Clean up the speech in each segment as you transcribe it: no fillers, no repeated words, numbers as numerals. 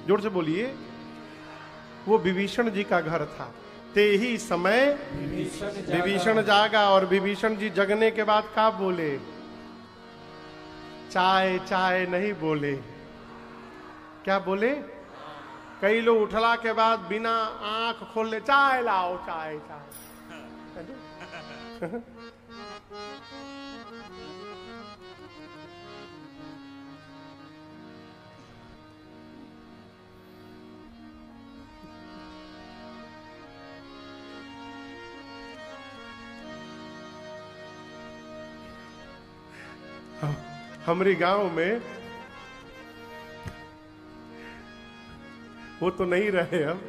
जोर से बोलिए। वो विभीषण जी का घर था। ते ही समय विभीषण जागा, और विभीषण जी जगने के बाद क्या बोले? चाय चाय नहीं बोले। क्या बोले? कई लोग उठला के बाद बिना आंख खोले चाय लाओ, चाय चाय। हमारे गांव में वो तो नहीं रहे, अब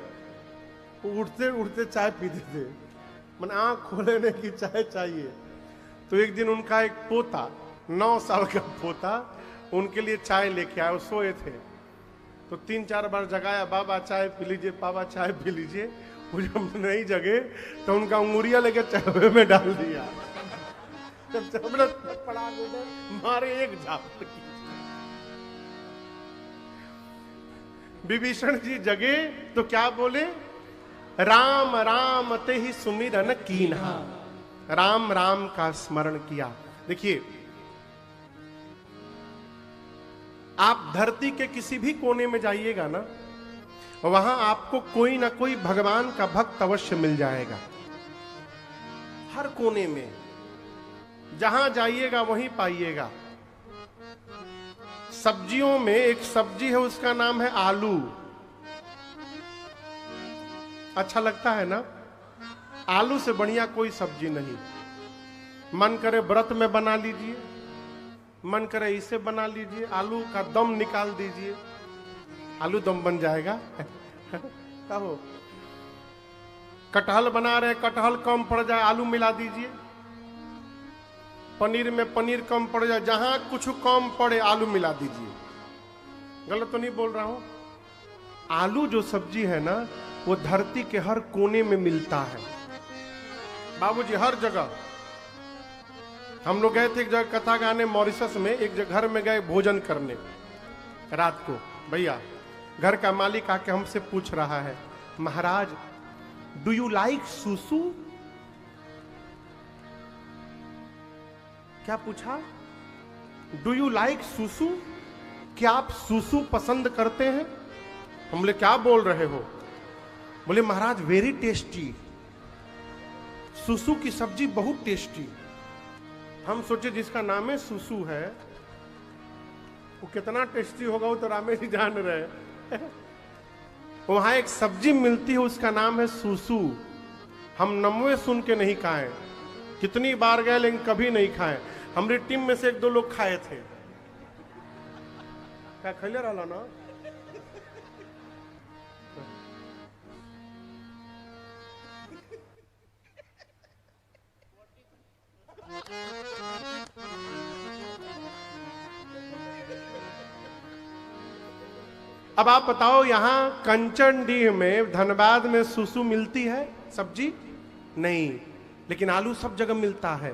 उठते उठते चाय पीते थे, मन आंख खोलने की चाय चाहिए। तो एक दिन उनका एक पोता, 9 साल का पोता, उनके लिए चाय लेके आया। वो सोए थे तो 3-4 बार जगाया, बाबा चाय पी लीजिए, बाबा चाय पी लीजिए। वो जब नहीं जगे तो उनका अंगूरिया लेके चाय में डाल दिया। जब पड़ा मारे एक झापड़ की। विभीषण जी जगे तो क्या बोले? राम राम ते ही सुमिरन कीन्हा। राम राम का स्मरण किया। देखिए, आप धरती के किसी भी कोने में जाइएगा ना, वहां आपको कोई ना कोई भगवान का भक्त अवश्य मिल जाएगा। हर कोने में जहां जाइएगा वहीं पाइएगा। सब्जियों में एक सब्जी है, उसका नाम है आलू। अच्छा लगता है ना? आलू से बढ़िया कोई सब्जी नहीं। मन करे व्रत में बना लीजिए, मन करे इसे बना लीजिए, आलू का दम निकाल दीजिए, आलू दम बन जाएगा। कहो कटहल बना रहे, कटहल कम पड़ जाए, आलू मिला दीजिए। पनीर में पनीर कम पड़ जाए, जहां कुछ कम पड़े आलू मिला दीजिए। गलत तो नहीं बोल रहा हूं? आलू जो सब्जी है ना, वो धरती के हर कोने में मिलता है बाबूजी, हर जगह। हम लोग गए थे एक जगह कथा गाने मॉरिशस में, एक जगह घर में गए भोजन करने रात को। भैया घर का मालिक आके हमसे पूछ रहा है, महाराज डू यू लाइक सुसु? क्या पूछा? डू यू लाइक सुसु? क्या आप सुसु पसंद करते हैं? हम बोले क्या बोल रहे हो? बोले महाराज वेरी टेस्टी, सुसु की सब्जी बहुत टेस्टी। हम सोचे जिसका नाम है सुसु है, वो कितना टेस्टी होगा वो तो रामेश जी जान रहे। वहां एक सब्जी मिलती है, उसका नाम है सुसु। हम नमवे सुन के नहीं खाए, कितनी बार गए लेकिन कभी नहीं खाए। हमारी टीम में से 1-2 लोग खाए थे। क्या खैले रहा ना? अब आप बताओ, यहां कंचनडीह में, धनबाद में सुसु मिलती है सब्जी? नहीं, लेकिन आलू सब जगह मिलता है।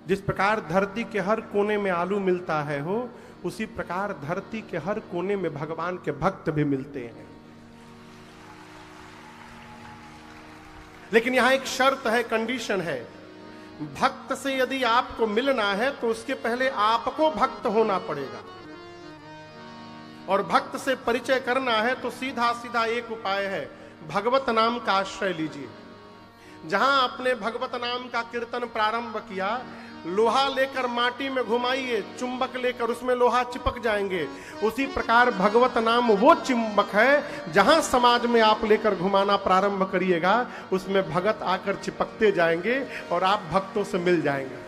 जिस प्रकार धरती के हर कोने में आलू मिलता है हो, उसी प्रकार धरती के हर कोने में भगवान के भक्त भी मिलते हैं। लेकिन यहां एक शर्त है, कंडीशन है। भक्त से यदि आपको मिलना है तो उसके पहले आपको भक्त होना पड़ेगा। और भक्त से परिचय करना है तो सीधा सीधा एक उपाय है, भगवत नाम का आश्रय लीजिए। जहां आपने भगवत नाम का कीर्तन प्रारंभ किया, लोहा लेकर माटी में घुमाइए, चुंबक लेकर उसमें लोहा चिपक जाएंगे। उसी प्रकार भगवत नाम वो चुंबक है, जहां समाज में आप लेकर घुमाना प्रारंभ करिएगा, उसमें भगत आकर चिपकते जाएंगे और आप भक्तों से मिल जाएंगे।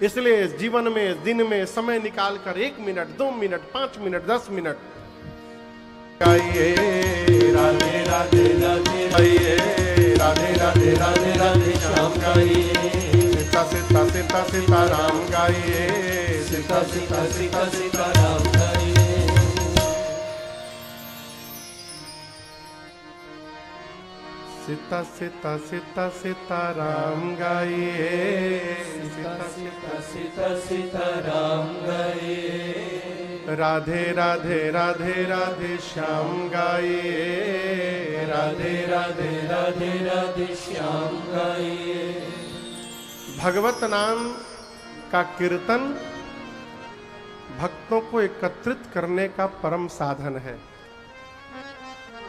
इसलिए जीवन में, दिन में समय निकालकर 1 मिनट, 2 मिनट, 5 मिनट, 10 मिनट गाइए राधे राधे राधे, राधे राधे राधे राधे श्याम गाइए, सीता सीता सीता सीता राम गाइए, सीता सीता सीता सीता राम गाइए। सीता सीता सीता सीता राम गाइए, सीता सीता सीता सीता राम गाइए। राधे राधे राधे राधे श्याम गाइए, राधे राधे राधे राधे श्याम गाइए। भगवत नाम का कीर्तन भक्तों को एकत्रित करने का परम साधन है,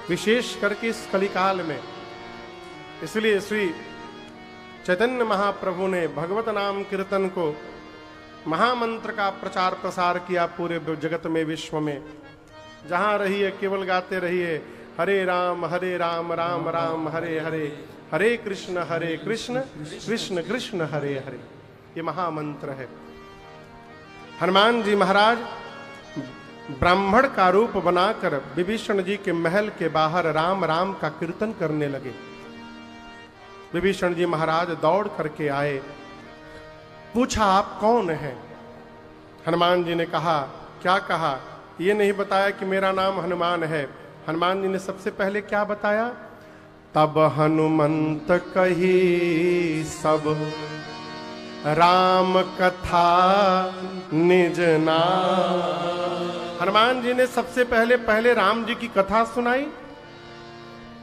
विशेष करके इस कलिकाल में। इसलिए श्री चैतन्य महाप्रभु ने भगवत नाम कीर्तन को महामंत्र का प्रचार प्रसार किया पूरे जगत में, विश्व में। जहां रहिए केवल गाते रहिए हरे राम राम राम हरे हरे, हरे कृष्ण कृष्ण कृष्ण हरे हरे। ये महामंत्र है। हनुमान जी महाराज ब्राह्मण का रूप बनाकर विभीषण जी के महल के बाहर राम राम का कीर्तन करने लगे। विभीषण जी महाराज दौड़ करके आए, पूछा आप कौन हैं? हनुमान जी ने कहा, क्या कहा? ये नहीं बताया कि मेरा नाम हनुमान है। हनुमान जी ने सबसे पहले क्या बताया? तब हनुमंत कही सब राम कथा निज नाम। हनुमान जी ने सबसे पहले राम जी की कथा सुनाई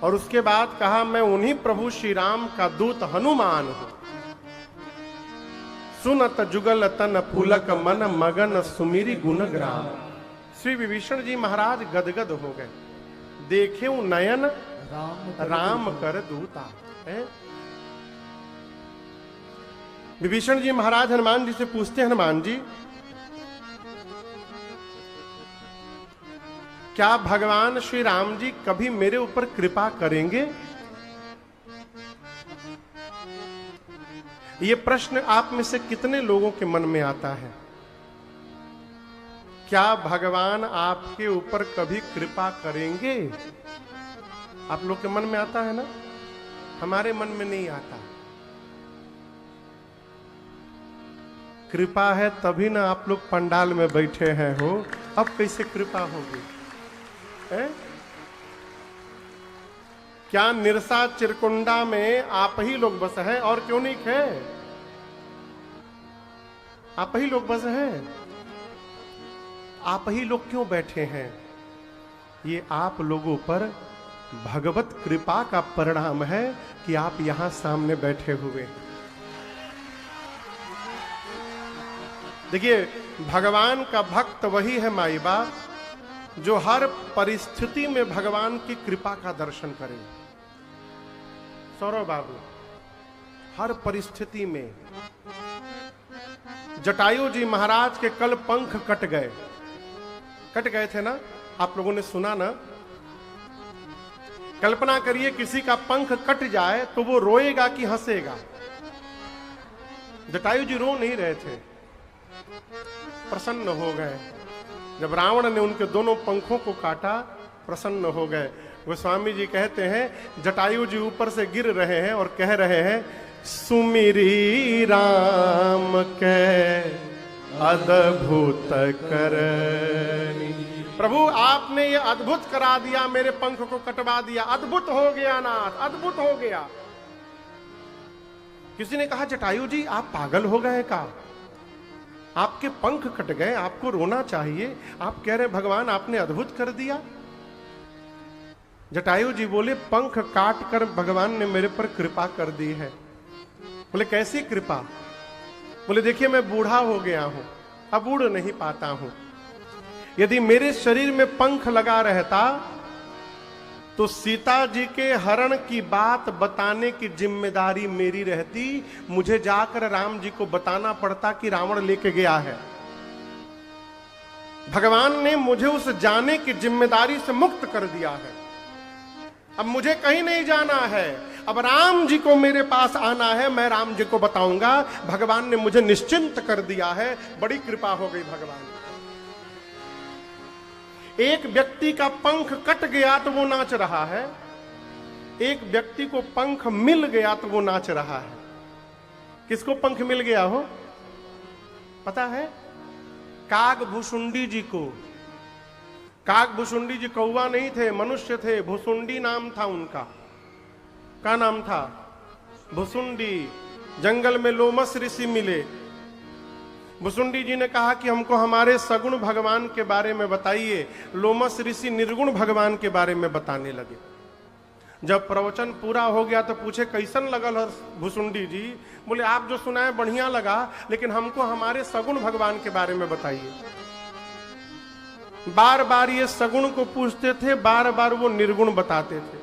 और उसके बाद कहा मैं उन्हीं प्रभु श्री राम का दूत हनुमान हूं। सुनत जुगल तन पुलक मन मगन सुमिरी गुणग्राम। श्री विभीषण जी महाराज गदगद हो गए, देखे नयन राम कर दूता है। विभीषण जी महाराज हनुमान जी से पूछते, हनुमान जी क्या भगवान श्री राम जी कभी मेरे ऊपर कृपा करेंगे? ये प्रश्न आप में से कितने लोगों के मन में आता है? क्या भगवान आपके ऊपर कभी कृपा करेंगे? आप लोग के मन में आता है ना? हमारे मन में नहीं आता। कृपा है तभी ना आप लोग पंडाल में बैठे हैं हो, अब कैसे कृपा होगी? क्या निरसा चिरकुंडा में आप ही लोग बस हैं और क्यों नहीं है? आप ही लोग बस हैं, आप ही लोग क्यों बैठे हैं? ये आप लोगों पर भगवत कृपा का परिणाम है कि आप यहां सामने बैठे हुए। देखिए, भगवान का भक्त वही है माई बाप जो हर परिस्थिति में भगवान की कृपा का दर्शन करे। सौरभ बाबू, हर परिस्थिति में। जटायु जी महाराज के कल पंख कट गए थे ना, आप लोगों ने सुना ना? कल्पना करिए किसी का पंख कट जाए तो वो रोएगा कि हंसेगा? जटायु जी रो नहीं रहे थे, प्रसन्न हो गए। जब रावण ने उनके दोनों पंखों को काटा, प्रसन्न हो गए। गोस्वामी जी कहते हैं जटायु जी ऊपर से गिर रहे हैं और कह रहे हैं सुमिरी राम के अद्भुत करनी। प्रभु आपने ये अद्भुत करा दिया, मेरे पंख को कटवा दिया, अद्भुत हो गया नाथ, अद्भुत हो गया। किसी ने कहा जटायु जी आप पागल हो गए का? आपके पंख कट गए, आपको रोना चाहिए, आप कह रहे भगवान आपने अद्भुत कर दिया। जटायु जी बोले पंख काट कर भगवान ने मेरे पर कृपा कर दी है। बोले कैसी कृपा? बोले देखिए मैं बूढ़ा हो गया हूं, अब उड़ नहीं पाता हूं। यदि मेरे शरीर में पंख लगा रहता तो सीता जी के हरण की बात बताने की जिम्मेदारी मेरी रहती, मुझे जाकर राम जी को बताना पड़ता कि रावण लेके गया है। भगवान ने मुझे उस जाने की जिम्मेदारी से मुक्त कर दिया है। अब मुझे कहीं नहीं जाना है, अब राम जी को मेरे पास आना है, मैं राम जी को बताऊंगा। भगवान ने मुझे निश्चिंत कर दिया है, बड़ी कृपा हो गई भगवान। एक व्यक्ति का पंख कट गया तो वो नाच रहा है, एक व्यक्ति को पंख मिल गया तो वो नाच रहा है। किसको पंख मिल गया हो पता है? काग भुसुंडी जी को। काग भुसुंडी जी कौवा नहीं थे, मनुष्य थे। भुसुंडी नाम था उनका। क्या नाम था? भुसुंडी। जंगल में लोमस ऋषि मिले, भुसुंडी जी ने कहा कि हमको हमारे सगुण भगवान के बारे में बताइए। लोमस ऋषि निर्गुण भगवान के बारे में बताने लगे। जब प्रवचन पूरा हो गया तो पूछे कैसन लगल हर भुसुंडी जी? बोले आप जो सुनाए बढ़िया लगा, लेकिन हमको हमारे सगुण भगवान के बारे में बताइए। बार बार ये सगुण को पूछते थे, बार बार वो निर्गुण बताते थे।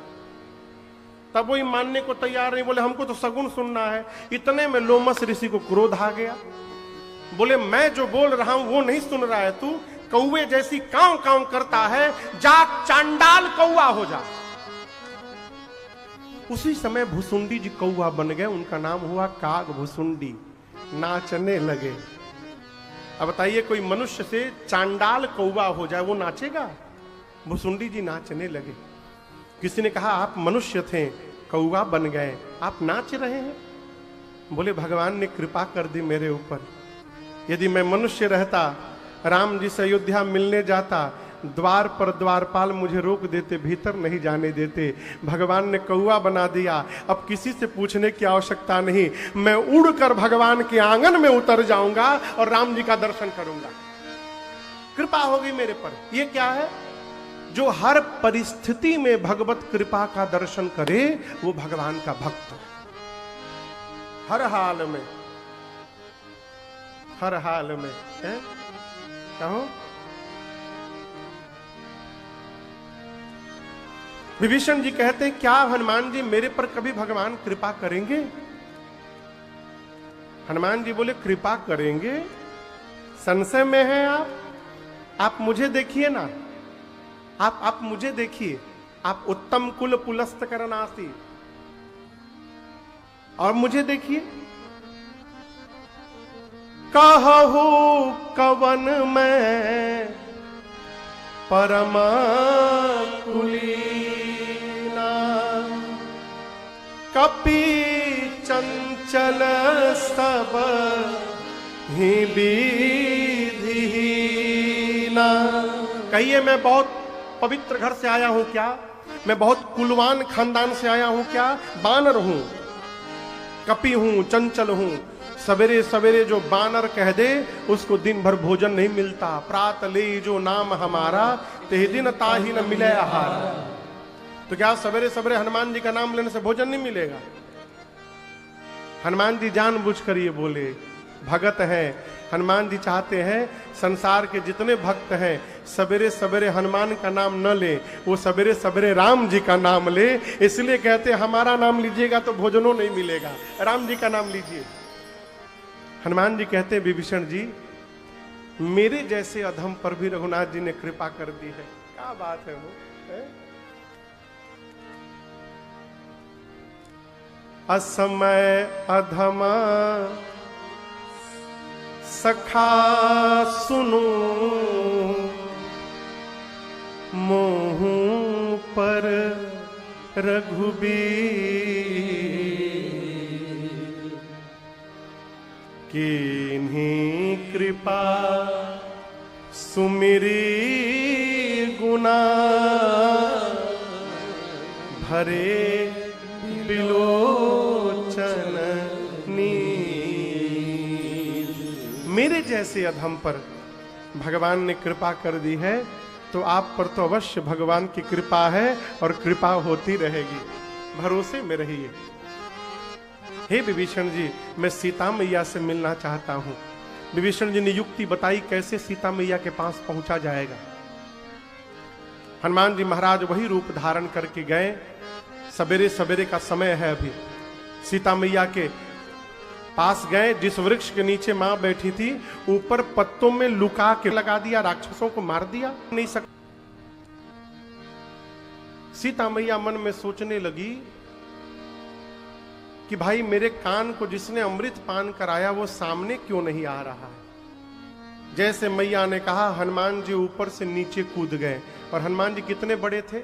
तब वो मानने को तैयार नहीं, बोले हमको तो सगुण सुनना है। इतने में लोमस ऋषि को क्रोध आ गया। बोले मैं जो बोल रहा हूं वो नहीं सुन रहा है तू? कौवे जैसी कांव कांव करता है, जा चांडाल कौवा हो जा। उसी समय भुसुंडी जी कौवा बन गए। उनका नाम हुआ काग भुसुंडी। नाचने लगे। अब बताइए कोई मनुष्य से चांडाल कौवा हो जाए, वो नाचेगा? भुसुंडी जी नाचने लगे। किसी ने कहा आप मनुष्य थे, कौवा बन गए, आप नाच रहे हैं? बोले भगवान ने कृपा कर दी मेरे ऊपर। यदि मैं मनुष्य रहता, राम जी से अयोध्या मिलने जाता, द्वार पर द्वारपाल मुझे रोक देते, भीतर नहीं जाने देते। भगवान ने कौवा बना दिया। अब किसी से पूछने की आवश्यकता नहीं, मैं उड़कर भगवान के आंगन में उतर जाऊंगा और राम जी का दर्शन करूंगा। कृपा होगी मेरे पर। ये क्या है? जो हर परिस्थिति में भगवत कृपा का दर्शन करे वो भगवान का भक्त है। हर हाल में, हर हाल में है? कहो विभीषण जी कहते हैं क्या हनुमान जी मेरे पर कभी भगवान कृपा करेंगे? हनुमान जी बोले कृपा करेंगे, संशय में है आप मुझे देखिए ना, आप मुझे देखिए। आप उत्तम कुल पुलस्त करनासी, और मुझे देखिए। कहू कवन में परमा कुलीना, कपि चंचल सब ही विधिहीना। कहिए मैं बहुत पवित्र घर से आया हूं क्या? मैं बहुत कुलवान खानदान से आया हूं क्या? बानर हूं, कपि हूं, चंचल हूं। सवेरे सवेरे जो बानर कह दे उसको दिन भर भोजन नहीं मिलता। प्रात ले जो नाम हमारा, ते दिन ताही न मिले आहार। तो क्या सवेरे सवेरे हनुमान जी का नाम लेने से भोजन नहीं मिलेगा? हनुमान जी जानबूझकर ये बोले, भगत हैं। हनुमान जी चाहते हैं संसार के जितने भक्त हैं सवेरे सवेरे हनुमान का नाम न ले, वो सवेरे सवेरे राम जी का नाम ले। इसलिए कहते हमारा नाम लीजिएगा तो भोजनों नहीं मिलेगा, राम जी का नाम लीजिए। हनुमान जी कहते हैं विभीषण जी मेरे जैसे अधम पर भी रघुनाथ जी ने कृपा कर दी है। क्या बात है वो है? असमय अधमा सखा सुनो, मोहू पर रघुबीर, कीन्ही कृपा सुमिरी गुना, भरे बिलोचन नीर। मेरे जैसे अधम पर भगवान ने कृपा कर दी है तो आप पर तो अवश्य भगवान की कृपा है और कृपा होती रहेगी। भरोसे में रहिए। हे विभीषण जी मैं सीता मैया से मिलना चाहता हूं। विभीषण जी ने युक्ति बताई कैसे सीता मैया के पास पहुंचा जाएगा। हनुमान जी महाराज वही रूप धारण करके गए। सवेरे सवेरे का समय है अभी। सीता मैया के पास गए, जिस वृक्ष के नीचे मां बैठी थी ऊपर पत्तों में लुका के लगा दिया, राक्षसों को मार दिया नहीं सकता। सीता मैया मन में सोचने लगी कि भाई मेरे कान को जिसने अमृत पान कराया वो सामने क्यों नहीं आ रहा है। जैसे मैया ने कहा हनुमान जी ऊपर से नीचे कूद गए। और हनुमान जी कितने बड़े थे?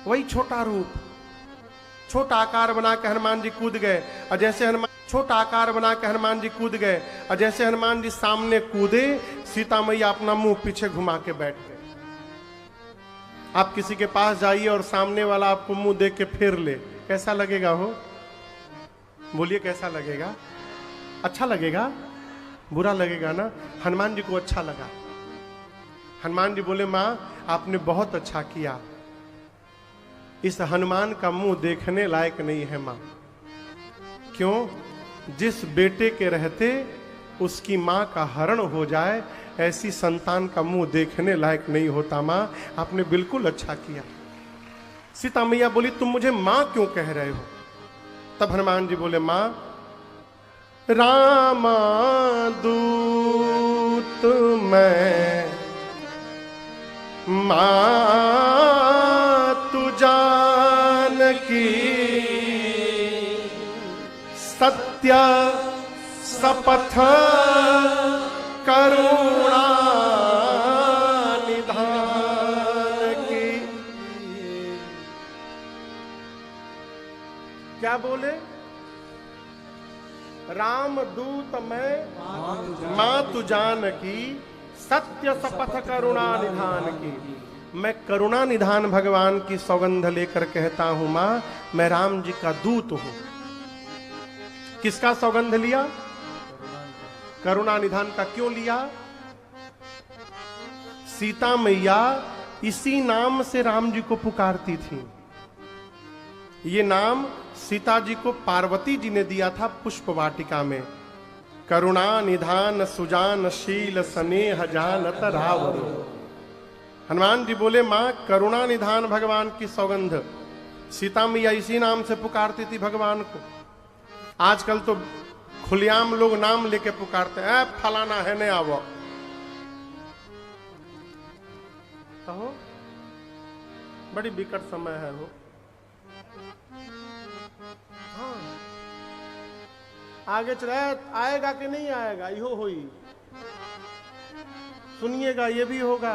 वही छोटा रूप, छोटा आकार बना के हनुमान जी कूद गए। और जैसे हनुमान छोटा आकार बना के हनुमान जी कूद गए और जैसे हनुमान जी सामने कूदे सीता मैया अपना मुंह पीछे घुमा के बैठ गए। आप किसी के पास जाइए और सामने वाला आपको मुंह देख के फेर ले, कैसा लगेगा हो? बोलिए कैसा लगेगा? अच्छा लगेगा, बुरा लगेगा ना? हनुमान जी को अच्छा लगा। हनुमान जी बोले, मां आपने बहुत अच्छा किया, इस हनुमान का मुंह देखने लायक नहीं है मां। क्यों? जिस बेटे के रहते उसकी मां का हरण हो जाए, ऐसी संतान का मुंह देखने लायक नहीं होता मां, आपने बिल्कुल अच्छा किया। सीता मैया बोली, तुम मुझे मां क्यों कह रहे हो? तब हनुमान जी बोले, मां रामा दूत मैं, मां तू जानकी, सत्य सपथ करुणा निधान की। क्या बोले? राम दूत मैं, मां तू जानकी, सत्य सपथ करुणा निधान की। मैं करुणा निधान भगवान की सौगंध लेकर कहता हूं मां, मैं राम जी का दूत हूं। किसका सौगंध लिया? करुणा निधान का। क्यों लिया? सीता मैया इसी नाम से राम जी को पुकारती थी। ये नाम सीता जी को पार्वती जी ने दिया था पुष्प वाटिका में। करुणा निधान सुजान शील स्नेह जानत रावर। हनुमान जी बोले, मां करुणा निधान भगवान की सौगंध सीता मैया इसी नाम से पुकारती थी भगवान को। आजकल तो खुलेआम लोग नाम लेके पुकारते हैं, फलाना है ने आवो। कहो बड़ी विकट समय है वो। हाँ, आगे चले आएगा कि नहीं आएगा, यो हुई सुनिएगा, ये भी होगा।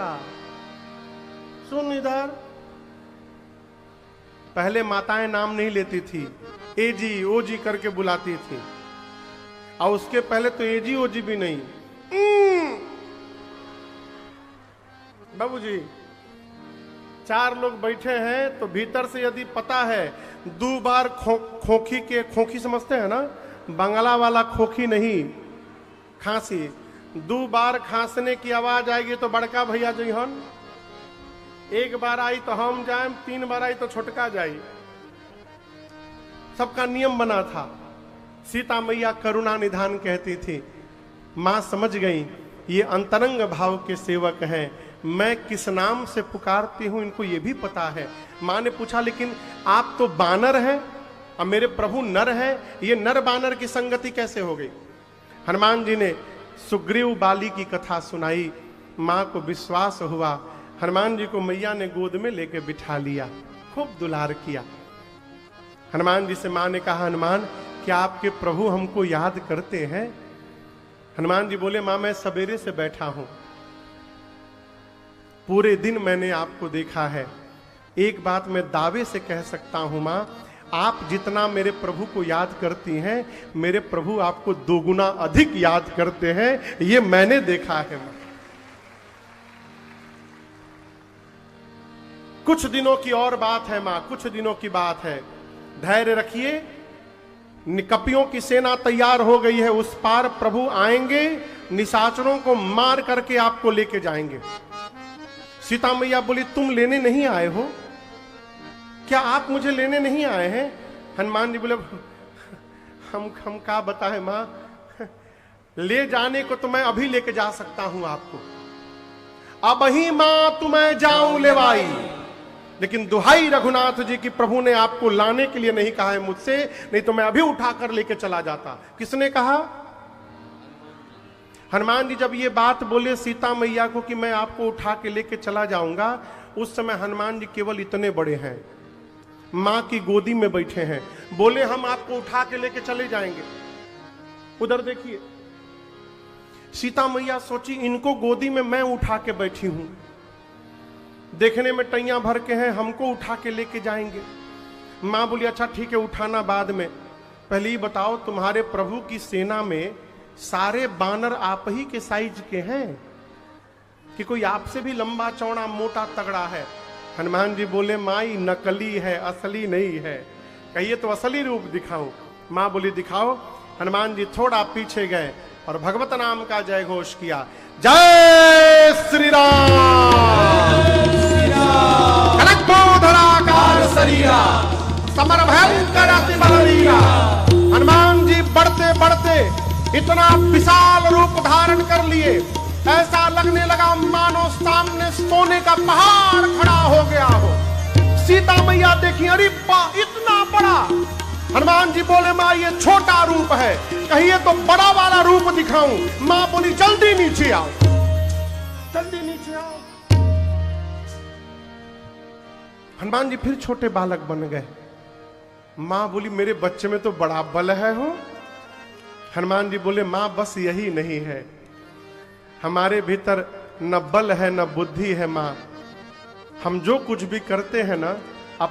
सुन इधर, पहले माताएं नाम नहीं लेती थी, ए जी ओ जी करके बुलाती थी, और उसके पहले तो ए जी ओ जी भी नहीं। बाबूजी, 4 लोग बैठे हैं तो भीतर से यदि पता है 2 बार खोखी के, खोखी समझते हैं ना, बंगला वाला खोखी नहीं, खांसी, 2 बार खांसने की आवाज आएगी तो बड़का भैया जइहन, 1 बार आई तो हम जाए, 3 बार आई तो छोटका जाई। सबका नियम बना था। सीता मैया करुणा निधान कहती थी। मां समझ गई ये अंतरंग भाव के सेवक हैं, मैं किस नाम से पुकारती हूं इनको ये भी पता है। मां ने पूछा, लेकिन आप तो बानर हैं और मेरे प्रभु नर हैं, ये नर बानर की संगति कैसे हो गई? हनुमान जी ने सुग्रीव बाली की कथा सुनाई। मां को विश्वास हुआ। हनुमान जी को मैया ने गोद में लेके बिठा लिया, खूब दुलार किया। हनुमान जी से मां ने कहा, हनुमान क्या आपके प्रभु हमको याद करते हैं? हनुमान जी बोले, मां मैं सवेरे से बैठा हूं, पूरे दिन मैंने आपको देखा है। एक बात मैं दावे से कह सकता हूं मां, आप जितना मेरे प्रभु को याद करती हैं, मेरे प्रभु आपको 2 गुना अधिक याद करते हैं, ये मैंने देखा है मां। कुछ दिनों की और बात है मां, कुछ दिनों की बात है, धैर्य रखिए। कपियों की सेना तैयार हो गई है, उस पार प्रभु आएंगे, निशाचरों को मार करके आपको लेके जाएंगे। सीता मैया बोली, तुम लेने नहीं आए हो क्या? आप मुझे लेने नहीं आए हैं? हनुमान जी बोले, हम क्या बताएं मां, ले जाने को तो मैं अभी लेके जा सकता हूं आपको, अब ही मां तुम्हें जाऊं लेवाई, लेकिन दुहाई रघुनाथ जी की प्रभु ने आपको लाने के लिए नहीं कहा है मुझसे, नहीं तो मैं अभी उठाकर लेके चला जाता। किसने कहा? हनुमान जी जब ये बात बोले सीता मैया को कि मैं आपको उठा के लेके चला जाऊंगा, उस समय हनुमान जी केवल इतने बड़े हैं, मां की गोदी में बैठे हैं। बोले, हम आपको उठा के लेके चले जाएंगे। उधर देखिए, सीता मैया सोची इनको गोदी में मैं उठा के बैठी हूं, देखने में टैया भर के हैं, हमको उठा के लेके जाएंगे। मां बोली, अच्छा ठीक है, उठाना बाद में, पहले ही बताओ तुम्हारे प्रभु की सेना में सारे बानर आप ही के साइज के हैं कि कोई आपसे भी लंबा चौड़ा मोटा तगड़ा है? हनुमान जी बोले, माई नकली है, असली नहीं है। कहिए तो असली रूप दिखाऊं? मां बोली, दिखाओ। हनुमान जी थोड़ा पीछे गए और भगवत नाम का जय घोष किया, जय श्री राम, धराकार शरीरा समर भयंकर अति बलवीरा। हनुमान जी बढ़ते बढ़ते इतना विशाल रूप धारण कर लिए, ऐसा लगने लगा मानो सामने सोने का पहाड़ खड़ा हो गया हो। सीता मैया देखी, अरे इतना बड़ा। हनुमान जी बोले, माँ ये छोटा रूप है, कहीं ये तो बड़ा वाला रूप दिखाऊं। माँ बोली, जल्दी नीचे आओ, जल्दी नीचे आओ। हनुमान जी फिर छोटे बालक बन गए। माँ बोली, मेरे बच्चे में तो बड़ा बल है हो। हनुमान जी बोले, माँ बस यही नहीं है, हमारे भीतर न बल है न बुद्धि है माँ। हम जो कुछ भी करते हैं ना,